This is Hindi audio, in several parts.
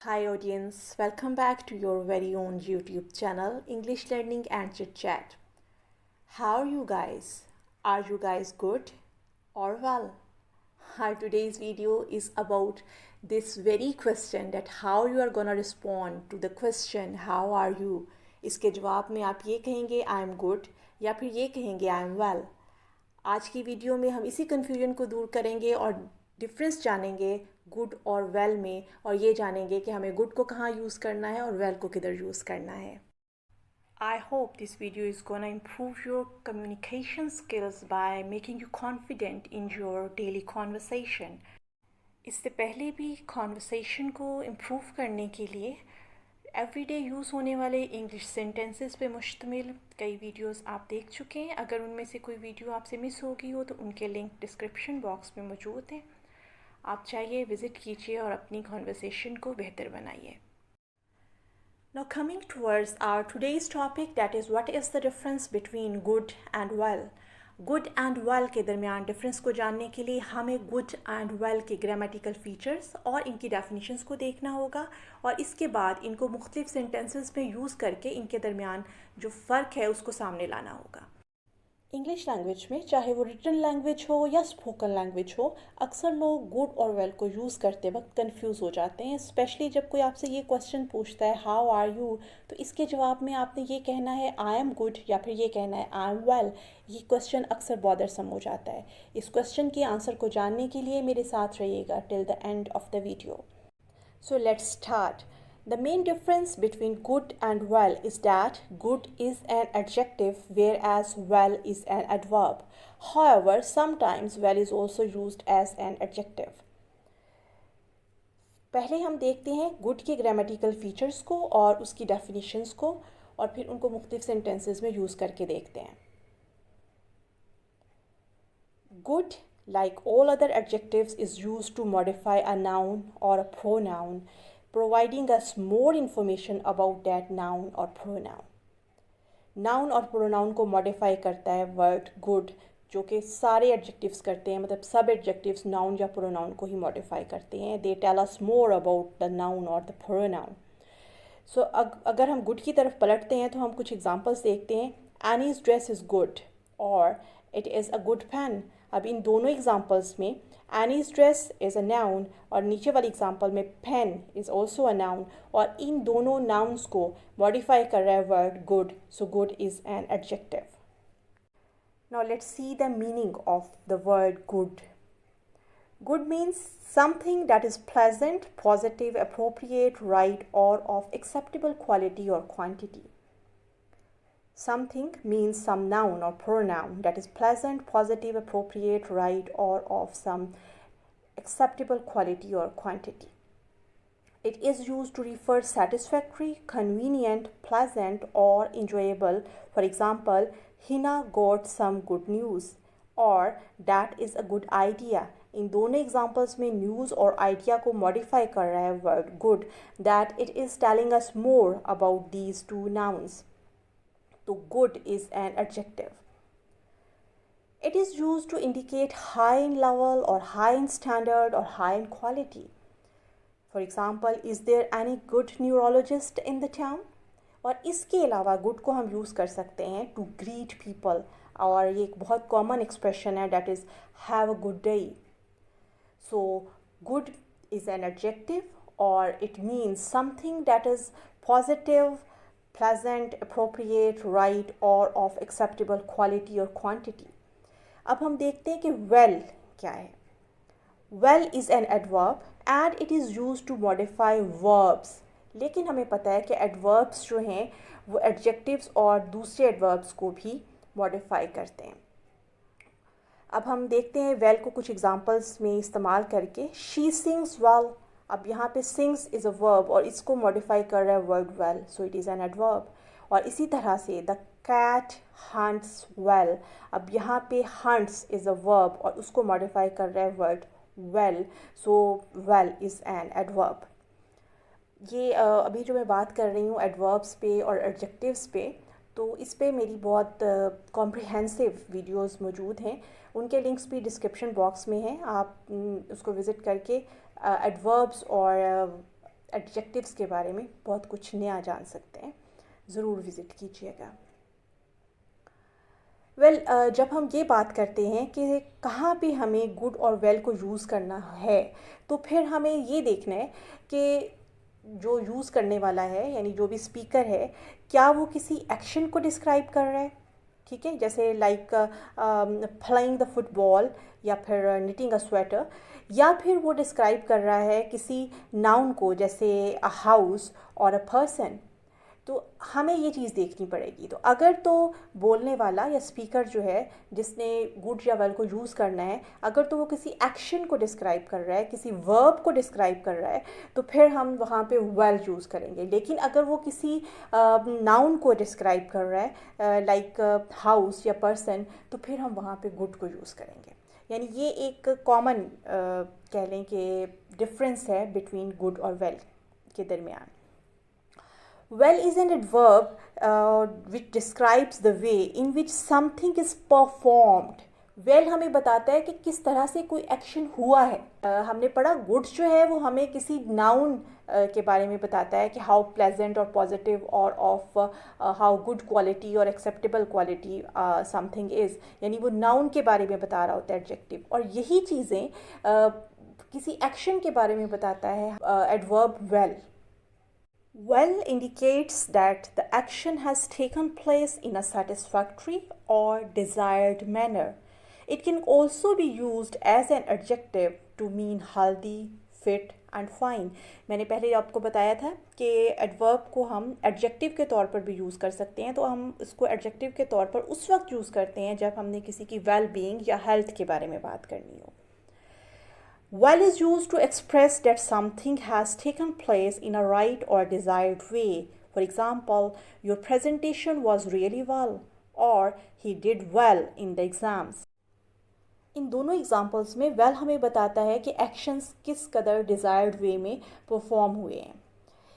Hi audience, welcome back to your very own YouTube channel, English Learning and Chit Chat. How are you guys? Are you guys good or well? Our today's video is about this very question, that how you are gonna respond to the question how are you. इसके जवाब में आप ये कहेंगे I am good या फिर ये कहेंगे I am well. आज की वीडियो में हम इसी कन्फ्यूजन को दूर करेंगे और डिफरेंस जानेंगे गुड और वेल में, और ये जानेंगे कि हमें गुड को कहाँ यूज़ करना है और वेल को किधर यूज़ करना है. I hope this video is gonna improve your communication skills by making you confident in your daily conversation. इससे पहले भी कॉन्वर्सेशन को इम्प्रूव करने के लिए एवरीडे यूज़ होने वाले इंग्लिश सेंटेंसेस पे मुश्तमिल कई वीडियोस आप देख चुके हैं. अगर उनमें से कोई वीडियो आपसे मिस हो गई हो तो उनके लिंक डिस्क्रिप्शन बॉक्स में मौजूद हैं. आप चाहिए विज़िट कीजिए और अपनी कॉन्वर्सेशन को बेहतर बनाइए. Now coming towards our today's topic, that is what is the difference between good and well. Good and well के दरमियान डिफरेंस को जानने के लिए हमें गुड एंड वेल के ग्रामेटिकल फीचर्स और इनकी डेफिनेशंस को देखना होगा, और इसके बाद इनको मुख्तलिफ सेंटेंसेस में यूज़ करके इनके दरमियान जो फ़र्क है उसको सामने लाना होगा. इंग्लिश लैंग्वेज में चाहे वो रिटन लैंग्वेज हो या स्पोकन लैंग्वेज हो, अक्सर लोग गुड और वेल को यूज़ करते वक्त कंफ्यूज हो जाते हैं. स्पेशली जब कोई आपसे ये क्वेश्चन पूछता है हाउ आर यू, तो इसके जवाब में आपने ये कहना है आई एम गुड या फिर ये कहना है आई एम वेल. ये क्वेश्चन अक्सर बॉदरसम हो जाता है. इस क्वेश्चन के आंसर को जानने के लिए मेरे साथ रहिएगा till the end of the video. So let's start. The main difference between good and well is that good is an adjective whereas well is an adverb. However, sometimes well is also used as an adjective. पहले हम देखते हैं गुड के ग्रामेटिकल फीचर्स को और उसकी डेफिनेशंस को, और फिर उनको मुख्तलिफ सेंटेंसेस में यूज़ करके देखते हैं. Good, like all other adjectives, is used to modify a noun or a pronoun, providing us more information about that noun or pronoun. Noun और प्रोनाउन को मॉडिफाई करता है वर्ड गुड, जो कि सारे एडजेक्टिव्स करते हैं, मतलब सब एडजेक्टिव्स नाउन या प्रोनाउन को ही मॉडिफाई करते हैं. They tell us more about the noun और द प्रोनाउन. सो अगर हम गुड की तरफ पलटते हैं तो हम कुछ एग्जांपल्स देखते हैं. एनीज ड्रेस इज़ गुड और it is a good pen. अब इन दोनों एग्जांपल्स में Annie's dress is a noun और नीचे वाली एग्जांपल में pen is also a noun, और इन दोनों नाउन्स को मॉडिफाई कर रहा है word good. So good is an adjective. Now let's see the meaning of the word good. Good means something that is pleasant, positive, appropriate, right, or of acceptable quality or quantity. Something means some noun or pronoun that is pleasant, positive, appropriate, right, or of some acceptable quality or quantity. It is used to refer satisfactory, convenient, pleasant, or enjoyable. For example, Hina got some good news, और that is a good idea. इन दोनों एग्जाम्पल्स में न्यूज़ और आइडिया को मॉडिफाई कर रहा है word good, that it is telling us more about these two nouns. तो good is an adjective. It is used to indicate high in level or high in standard or high in quality. For example, is there any good neurologist in the town? और इसके अलावा गुड को हम यूज़ कर सकते हैं टू ग्रीट पीपल, और ये एक बहुत कॉमन एक्सप्रेशन है, that is have a good day. So good is an adjective और it means something that is positive, pleasant, appropriate, right, or of acceptable quality or quantity. अब हम देखते हैं कि well क्या है. Well is an adverb and it is used to modify verbs. लेकिन हमें पता है कि adverbs जो हैं वो adjectives और दूसरे adverbs को भी modify करते हैं. अब हम देखते हैं well को कुछ examples में इस्तेमाल करके. She sings well. अब यहाँ पे sings is a verb और इसको modify कर रहा है word well, so it is an adverb. और इसी तरह से the cat hunts well. अब यहाँ पे hunts is a verb और उसको modify कर रहा है word well, so well is an adverb. ये अभी जो मैं बात कर रही हूँ adverbs पे और adjectives पे, तो इस पे मेरी बहुत कॉम्प्रिहेंसिव वीडियोस मौजूद हैं. उनके लिंक्स भी डिस्क्रिप्शन बॉक्स में हैं. आप उसको विज़िट करके एडवर्ब्स और एडजेक्टिव्स के बारे में बहुत कुछ नया जान सकते हैं। ज़रूर विज़िट कीजिएगा। जब हम ये बात करते हैं कि कहाँ पे हमें गुड और वेल को यूज़ करना है, तो फिर हमें ये देखना है कि जो यूज़ करने वाला है यानी जो भी स्पीकर है, क्या वो किसी एक्शन को डिस्क्राइब कर रहा है। ठीक है, जैसे लाइक प्लेइंग द फुटबॉल या फिर निटिंग अ स्वेटर, या फिर वो डिस्क्राइब कर रहा है किसी नाउन को, जैसे अ हाउस और अ पर्सन। तो हमें ये चीज़ देखनी पड़ेगी। तो अगर तो बोलने वाला या स्पीकर जो है जिसने गुड या वेल को यूज़ करना है, अगर तो वो किसी एक्शन को डिस्क्राइब कर रहा है, किसी वर्ब को डिस्क्राइब कर रहा है, तो फिर हम वहाँ पे वेल यूज़ करेंगे। लेकिन अगर वो किसी नाउन को डिस्क्राइब कर रहा है लाइक हाउस या पर्सन, तो फिर हम वहाँ पे गुड को यूज़ करेंगे। यानी ये एक कॉमन कह लें कि डिफरेंस है बिटवीन गुड और वेल के दरमियान। Well is an adverb which describes the way in which something is performed. Well हमें बताता है कि किस तरह से कोई एक्शन हुआ है। हमने पढ़ा गुड जो है वो हमें किसी नाउन के बारे में बताता है कि हाउ प्लेजेंट और पॉजिटिव और ऑफ हाउ गुड क्वालिटी और एक्सेप्टेबल क्वालिटी समथिंग इज़, यानी वो नाउन के बारे में बता रहा होता है एडजेक्टिव। और यही चीज़ें किसी एक्शन के बारे में बताता है adverb well. Well indicates that the action has taken place in a satisfactory or desired manner. It can also be used as an adjective to mean healthy, fit and fine. मैंने पहले आपको बताया था कि एडवर्ब को हम एडजेक्टिव के तौर पर भी यूज़ कर सकते हैं। तो हम इसको एडजेक्टिव के तौर पर उस वक्त यूज़ करते हैं जब हमने किसी की वेल बीइंग या हेल्थ के बारे में बात करनी हो। Well is used to express that something has taken place in a right or desired way. For example, your presentation was really well, or he did well in the exams. इन दोनों एग्जाम्पल्स में वेल हमें बताता है कि एक्शंस किस कदर डिज़ायर्ड वे में परफॉर्म हुए हैं।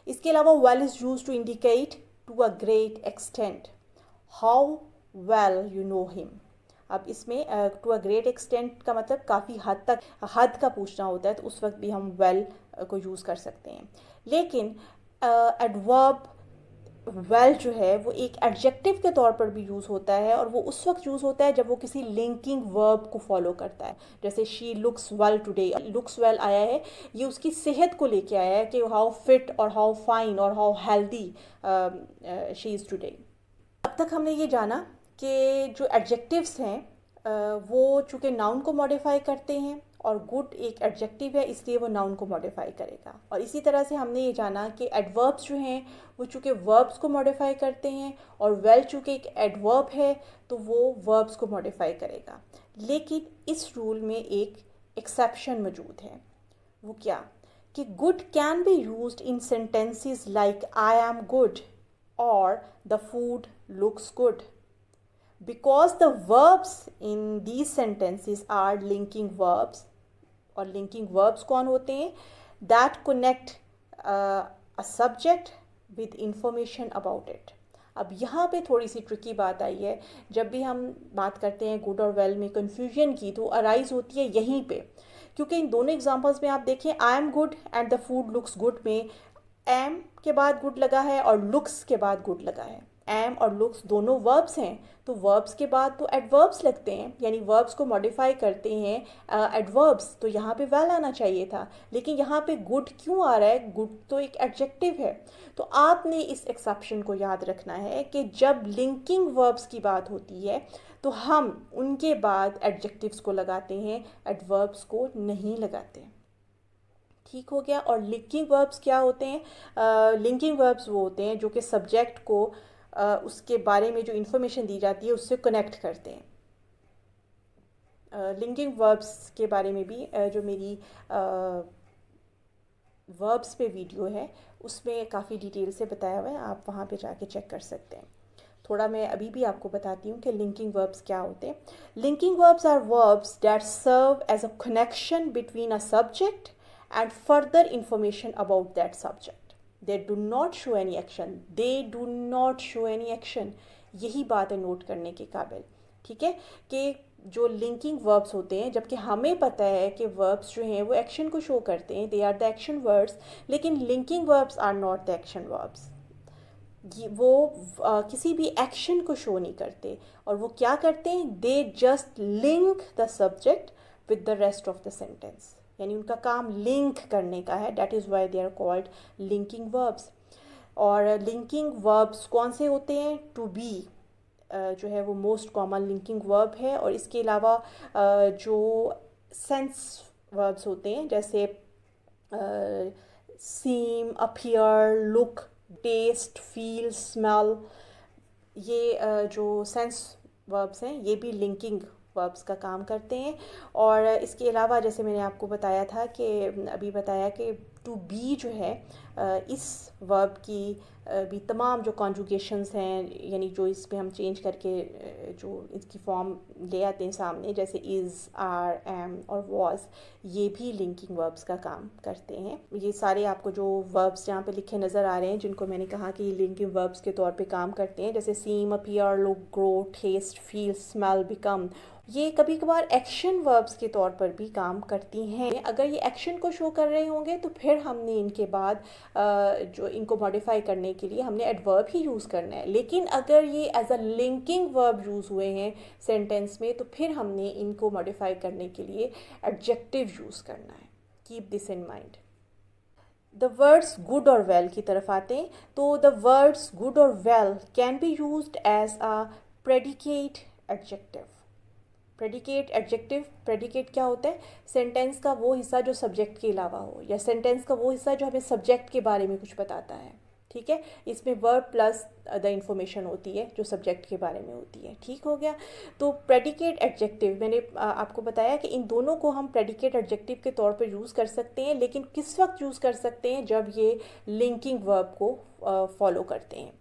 इसके अलावा well is use to indicate to a great extent how well you know him. अब इसमें टू अ ग्रेट एक्सटेंट का मतलब काफ़ी हद तक, हद का पूछना होता है, तो उस वक्त भी हम वेल को यूज़ कर सकते हैं। लेकिन एडवर्ब वेल जो है वो एक एडजेक्टिव के तौर पर भी यूज़ होता है, और वो उस वक्त यूज़ होता है जब वो किसी लिंकिंग वर्ब को फॉलो करता है। जैसे she looks well today, looks well आया है, ये उसकी सेहत को लेके आया है कि हाउ फिट और हाउ फाइन और how healthy she is today. अब तक हमने ये जाना कि जो एडजेक्टिव्स हैं वो चूँकि नाउन को मॉडिफाई करते हैं, और गुड एक एडजेक्टिव है इसलिए वो नाउन को मॉडिफाई करेगा। और इसी तरह से हमने ये जाना कि एडवर्ब्स जो हैं वो चूँकि वर्ब्स को मॉडिफाई करते हैं, और वेल चूँकि एक एडवर्ब है तो वो वर्ब्स को मॉडिफाई करेगा। लेकिन इस रूल में एक एक्सेप्शन मौजूद है। वो क्या? कि good can be used in sentences like I am good और the food looks good, because the verbs in these sentences are linking verbs, और linking verbs कौन होते हैं? that connect a subject with information about it. अब यहाँ पे थोड़ी सी ट्रिकी बात आई है। जब भी हम बात करते हैं गुड और वेल में कन्फ्यूजन की, तो अराइज होती है यहीं पे, क्योंकि इन दोनों एग्जांपल्स में आप देखें आई am good and the food looks good में एम के बाद गुड लगा है और लुक्स के बाद गुड लगा है। एम और लुक्स दोनों वर्ब्स हैं, तो वर्ब्स के बाद तो एडवर्ब्स लगते हैं, यानी वर्ब्स को मॉडिफाई करते हैं एडवर्ब्स, तो यहाँ पे वेल आना चाहिए था। लेकिन यहाँ पे गुड क्यों आ रहा है? गुड तो एक एडजेक्टिव है। तो आपने इस एक्सेप्शन को याद रखना है कि जब लिंकिंग वर्ब्स की बात होती है तो हम उनके बाद एडजेक्टिव्स को लगाते हैं, एडवर्ब्स को नहीं लगाते। ठीक हो गया। और लिंकिंग वर्ब्स क्या होते हैं? लिंकिंग वर्ब्स वो होते हैं जो कि सब्जेक्ट को उसके बारे में जो इन्फॉर्मेशन दी जाती है उससे कनेक्ट करते हैं। लिंकिंग वर्ब्स के बारे में भी जो मेरी वर्ब्स पे वीडियो है उसमें काफ़ी डिटेल से बताया हुआ है, आप वहाँ पे जाके चेक कर सकते हैं। थोड़ा मैं अभी भी आपको बताती हूँ कि लिंकिंग वर्ब्स क्या होते हैं। Linking verbs are verbs that serve as a connection between a subject and further information about that subject. They do not show any action. They do not show any action. यही बात है नोट करने के काबिल। ठीक है कि जो लिंकिंग वर्ब्स होते हैं, जबकि हमें पता है कि वर्ब्स जो हैं वो एक्शन को शो करते हैं, they are the action words, लेकिन linking verbs are not the action verbs. वो किसी भी एक्शन को शो नहीं करते, और वो क्या करते हैं, they just link the subject with the rest of the sentence, यानी उनका काम लिंक करने का है, that is why they are called linking verbs. और लिंकिंग वर्ब्स कौन से होते हैं, टू बी जो है वो मोस्ट कॉमन लिंकिंग वर्ब है, और इसके अलावा जो सेंस वर्ब्स होते हैं जैसे seem, appear, look, taste, feel, smell, ये जो सेंस वर्ब्स हैं ये भी लिंकिंग वर्ब्स का काम करते हैं। और इसके अलावा जैसे मैंने आपको बताया था कि अभी बताया कि टू बी जो है इस वर्ब की भी तमाम जो कॉन्जुगेशंस हैं, यानी जो इस पे हम चेंज करके जो इसकी फॉर्म ले आते हैं सामने, जैसे इज़, आर, एम और वॉज, ये भी लिंकिंग वर्ब्स का काम करते हैं। ये सारे आपको जो वर्ब्स यहाँ पे लिखे नज़र आ रहे हैं, जिनको मैंने कहा कि लिंकिंग वर्ब्स के तौर पे काम करते हैं, जैसे seem, appear, look, grow, taste, feel, smell, become, ये कभी कभार एक्शन वर्ब्स के तौर पर भी काम करती हैं। अगर ये एक्शन को शो कर रहे होंगे तो फिर हमने इनके बाद जो इनको मॉडिफाई करने के लिए हमने एडवर्ब ही यूज़ करना है, लेकिन अगर ये as a linking verb use हुए हैं सेंटेंस में तो फिर हमने इनको मॉडिफाई करने के लिए एडजेक्टिव यूज़ करना है। Keep this in mind. The words good और वेल की तरफ आते हैं, तो द वर्ड्स गुड और well can be used as a predicate adjective. Predicate adjective, predicate क्या होता है, सेंटेंस का वो हिस्सा जो सब्जेक्ट के अलावा हो, या सेंटेंस का वो हिस्सा जो हमें सब्जेक्ट के बारे में कुछ बताता है, ठीक है। इसमें वर्ब प्लस द इंफॉर्मेशन होती है जो सब्जेक्ट के बारे में होती है, ठीक हो गया। तो प्रेडिकेट एडजेक्टिव मैंने आपको बताया कि इन दोनों को हम प्रेडिकेट एडजेक्टिव के तौर पर यूज़ कर सकते हैं, लेकिन किस वक्त यूज़ कर सकते हैं, जब ये लिंकिंग वर्ब को फॉलो करते हैं।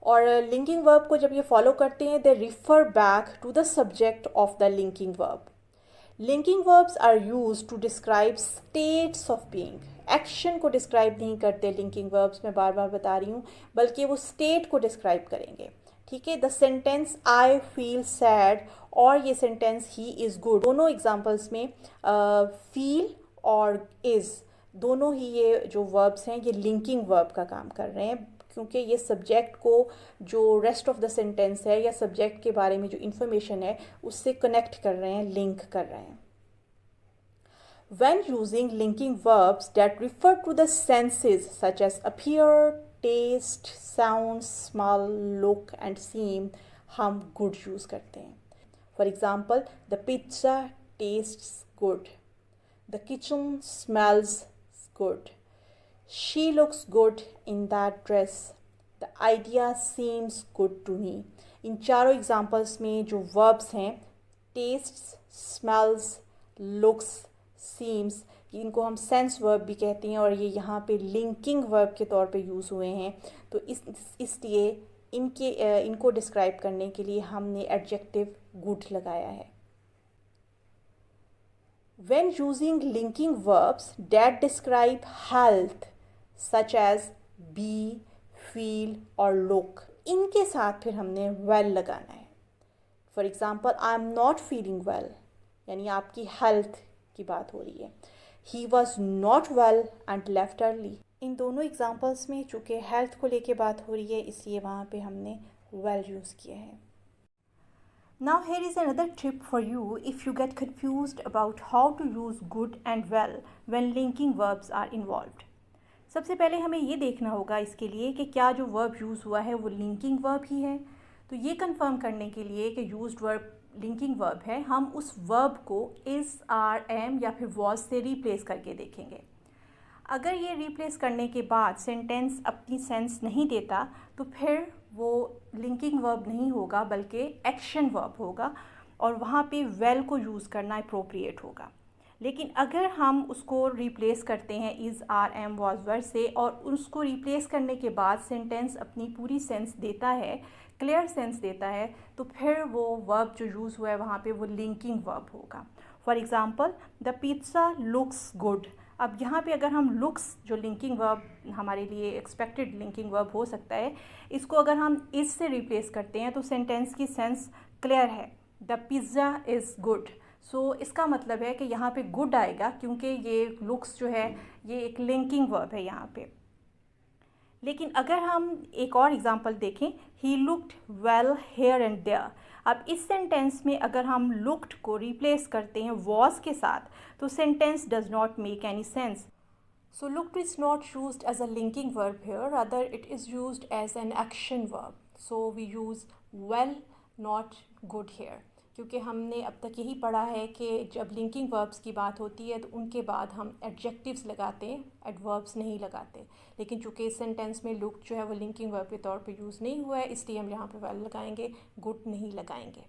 और लिंकिंग वर्ब को जब ये फॉलो करते हैं, they refer back to the subject of the linking verb. Linking verbs are use to describe states of being. Action को डिस्क्राइब नहीं करते लिंकिंग वर्ब्स, मैं बार बार बता रही हूँ, बल्कि वो स्टेट को डिस्क्राइब करेंगे, ठीक है। The sentence I feel sad और ये सेंटेंस ही इज़ गुड, दोनों एग्जाम्पल्स में फील और इज़ दोनों ही ये जो वर्ब्स हैं ये लिंकिंग वर्ब का काम कर रहे हैं, क्योंकि ये सब्जेक्ट को जो रेस्ट ऑफ द सेंटेंस है या सब्जेक्ट के बारे में जो इन्फॉर्मेशन है उससे कनेक्ट कर रहे हैं, लिंक कर रहे हैं। When using linking verbs that refer to the senses such as appear, taste, sound, smell, look and seem, हम good use करते हैं। For example, the pizza tastes good. The kitchen smells good. She looks good in that dress. The idea seems good to me. इन चारों एग्जाम्पल्स में जो वर्ब्स हैं, टेस्ट्स, स्मेल्स, लुक्स, सीम्स, इनको हम सेंस वर्ब भी कहते हैं, और ये यहाँ पे लिंकिंग वर्ब के तौर पे यूज़ हुए हैं। तो इसलिए इनको डिस्क्राइब करने के लिए हमने एडजेक्टिव गुड लगाया है। When using linking verbs that describe health such as be, feel और look, इनके साथ फिर हमने well लगाना है। For example, I am not feeling well, यानी आपकी हेल्थ की बात हो रही है। He was not well and left early, इन दोनों एग्जाम्पल्स में चूँकि हेल्थ को लेके बात हो रही है इसलिए वहाँ पे हमने well यूज़ किया है। Now here is another tip for you if you get confused about how to use good and well when linking verbs are involved. सबसे पहले हमें ये देखना होगा इसके लिए कि क्या जो वर्ब यूज़ हुआ है वो लिंकिंग वर्ब ही है। तो ये कंफर्म करने के लिए कि यूज्ड वर्ब लिंकिंग वर्ब है, हम उस वर्ब को इज़, आर, एम या फिर वॉज से रिप्लेस करके देखेंगे। अगर ये रिप्लेस करने के बाद सेंटेंस अपनी सेंस नहीं देता तो फिर वो लिंकिंग वर्ब नहीं होगा बल्कि एक्शन वर्ब होगा, और वहाँ पे वेल को यूज़ करना अप्रोप्रिएट होगा। लेकिन अगर हम उसको रिप्लेस करते हैं इज़, आर, एम, वॉज, वर से, और उसको रिप्लेस करने के बाद सेंटेंस अपनी पूरी सेंस देता है, क्लियर सेंस देता है, तो फिर वो वर्ब जो यूज़ हुआ है वहाँ पे वो लिंकिंग वर्ब होगा। For example, the pizza looks good. अब यहाँ पे अगर हम लुक्स जो लिंकिंग वर्ब हमारे लिए एक्सपेक्टेड लिंकिंग वर्ब हो सकता है, इसको अगर हम इस से रिप्लेस करते हैं तो सेंटेंस की सेंस क्लियर है द पिज़्ज़ा इज़ गुड। सो इसका मतलब है कि यहाँ पे गुड आएगा क्योंकि ये लुक्स जो है ये एक लिंकिंग वर्ब है यहाँ पे। लेकिन अगर हम एक और एग्जांपल देखें, he looked well here and there. अब इस सेंटेंस में अगर हम लुक्ड को रिप्लेस करते हैं वॉज के साथ तो sentence does not make any sense. So looked is not used as a linking verb here, rather it is used as an action verb. So we use well, not good here. क्योंकि हमने अब तक यही पढ़ा है कि जब लिंकिंग वर्ब्स की बात होती है तो उनके बाद हम एडजेक्टिव्स लगाते हैं, एडवर्ब्स नहीं लगाते। लेकिन चूँकि इस सेंटेंस में लुक जो है वो लिंकिंग वर्ब के तौर पे यूज़ नहीं हुआ है, इसलिए हम यहाँ पे वेल लगाएंगे, गुड नहीं लगाएंगे।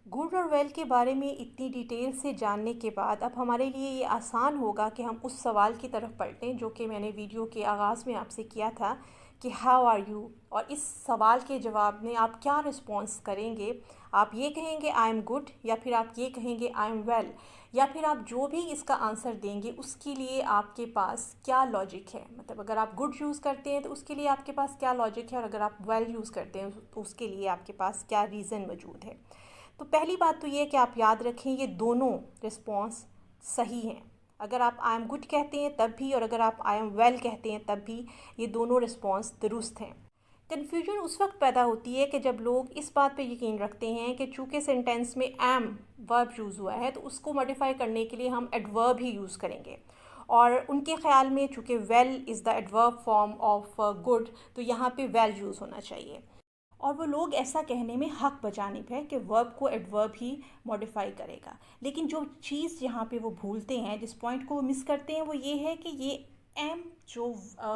गुड और वेल के बारे में इतनी डिटेल से जानने के बाद अब हमारे लिए ये आसान होगा कि हम उस सवाल की तरफ पलटें जो कि मैंने वीडियो के आगाज़ में आपसे किया था कि हाउ आर यू, और इस सवाल के जवाब में आप क्या रिस्पॉन्स करेंगे। आप ये कहेंगे आई एम गुड, या फिर आप ये कहेंगे आई एम वेल, या फिर आप जो भी इसका आंसर देंगे उसके लिए आपके पास क्या लॉजिक है। मतलब अगर आप गुड यूज़ करते हैं तो उसके लिए आपके पास क्या लॉजिक है, और अगर आप वेल यूज़ करते हैं तो उसके लिए आपके पास क्या रीज़न मौजूद है। तो पहली बात तो ये है कि आप याद रखें ये दोनों रिस्पॉन्स सही हैं। अगर आप आई एम गुड कहते हैं तब भी, और अगर आप आई एम वेल कहते हैं तब भी, ये दोनों रिस्पॉन्स दुरुस्त हैं। कन्फ्यूजन उस वक्त पैदा होती है कि जब लोग इस बात पे यकीन रखते हैं कि चूँकि सेंटेंस में एम वर्ब यूज़ हुआ है तो उसको मॉडिफाई करने के लिए हम एडवर्ब ही यूज़ करेंगे, और उनके ख़्याल में चूँकि well is the adverb form of good तो यहाँ पे वेल यूज़ होना चाहिए। और वो लोग ऐसा कहने में हक बजानिब है कि वर्ब को एडवर्ब ही मॉडिफाई करेगा। लेकिन जो चीज़ यहाँ पे वो भूलते हैं, जिस पॉइंट को वो मिस करते हैं, वो ये है कि ये एम जो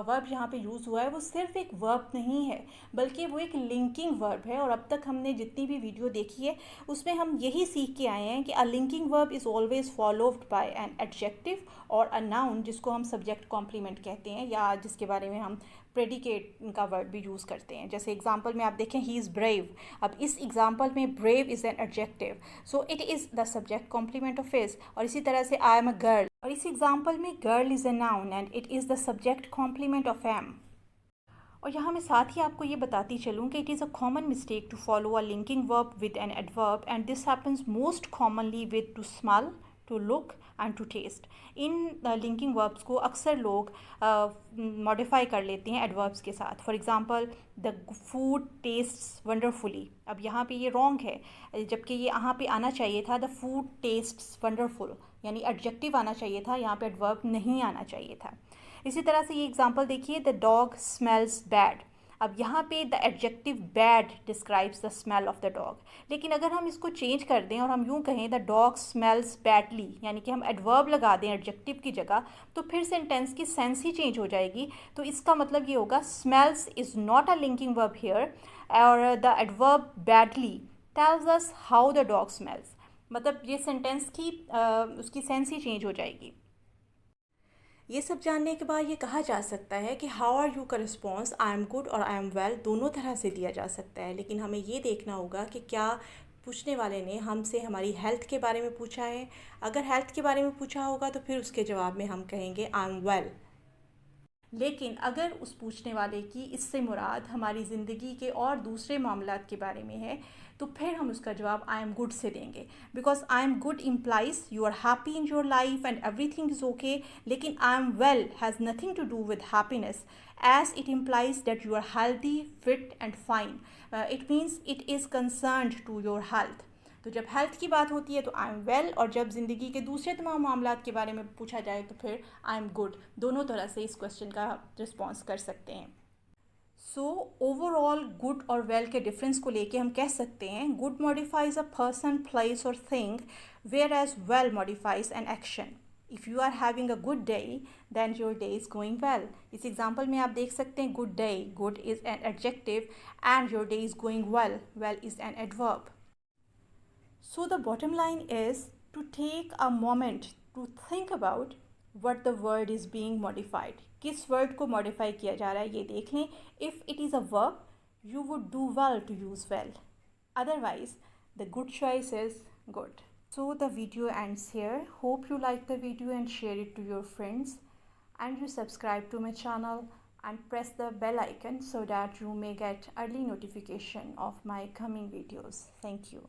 वर्ब यहाँ पे यूज़ हुआ है वो सिर्फ एक वर्ब नहीं है, बल्कि वो एक लिंकिंग वर्ब है। और अब तक हमने जितनी भी वीडियो देखी है उसमें हम यही सीख के आए हैं कि अ linking verb is always followed by N adjective और अ नाउन, जिसको हम सब्जेक्ट कॉम्प्लीमेंट कहते हैं, या जिसके बारे में हम प्रेडिकेट का वर्ड भी यूज़ करते हैं। जैसे एग्जांपल में आप देखें ही इज़ ब्रेव। अब इस एग्जांपल में brave is an adjective, so it is the subject complement of is. और इसी तरह से आई एम अ गर्ल, और इस एग्जांपल में girl is a noun and it is the subject complement of am. और यहाँ मैं साथ ही आपको ये बताती चलूँ कि it is a common mistake to follow a linking verb with an adverb, and this happens most commonly with to smell, to look and to taste. इन लिंकिंग वर्ब्स को अक्सर लोग मॉडिफाई कर लेते हैं एडवर्ब्स के साथ। For example the food tests wonderfully. अब यहाँ पे ये रॉन्ग है, जबकि ये यहाँ पे आना चाहिए था द फूड टेस्ट्स वंडरफुल, यानी एडजेक्टिव आना चाहिए था, यहाँ पे एडवर्ब नहीं आना चाहिए था। इसी तरह से ये एग्जांपल देखिए, द डॉग स्मेल्स बैड। अब यहाँ पे the adjective bad describes the smell of the dog, लेकिन अगर हम इसको चेंज कर दें और हम यूँ कहें द डॉग स्मेल्स बैडली, यानी कि हम एडवर्ब लगा दें एडजेक्टिव की जगह, तो फिर सेंटेंस की सेंस ही चेंज हो जाएगी। तो इसका मतलब ये होगा smells is not a linking verb here, और the adverb badly tells us how the dog smells. मतलब ये सेंटेंस की उसकी सेंस ही चेंज हो जाएगी। ये सब जानने के बाद ये कहा जा सकता है कि हाउ आर यू का रिस्पॉन्स आई एम गुड और आई एम वेल दोनों तरह से दिया जा सकता है। लेकिन हमें ये देखना होगा कि क्या पूछने वाले ने हमसे हमारी हेल्थ के बारे में पूछा है। अगर हेल्थ के बारे में पूछा होगा तो फिर उसके जवाब में हम कहेंगे आई एम वेल। लेकिन अगर उस पूछने वाले की इससे मुराद हमारी ज़िंदगी के और दूसरे मामलात के बारे में है तो फिर हम उसका जवाब आई एम गुड से देंगे, because I am good implies you are happy in your life and everything is okay. लेकिन I am well has nothing to do with happiness, as it implies that you are healthy, fit and fine. It means it is concerned to your health. तो जब हेल्थ की बात होती है तो आई एम वेल, और जब ज़िंदगी के दूसरे तमाम मामलात के बारे में पूछा जाए तो फिर आई एम गुड। दोनों तरह से इस क्वेश्चन का रिस्पॉन्स कर सकते हैं। सो ओवरऑल गुड और वेल के डिफरेंस को लेके हम कह सकते हैं good modifies a person, place और thing, whereas well modifies an action. If you are having a good day then your day is going well. इस एग्जाम्पल में आप देख सकते हैं good day, good is an adjective and your day is going well, well is an adverb. So the bottom line is to take a moment to think about what the word is being modified. किस word को modify किया जा रहा है ये देख लें. If it is a verb, you would do well to use well. Otherwise, the good choice is good. So the video ends here. Hope you like the video and share it to your friends. And you subscribe to my channel and press the bell icon so that you may get early notification of my coming videos. Thank you.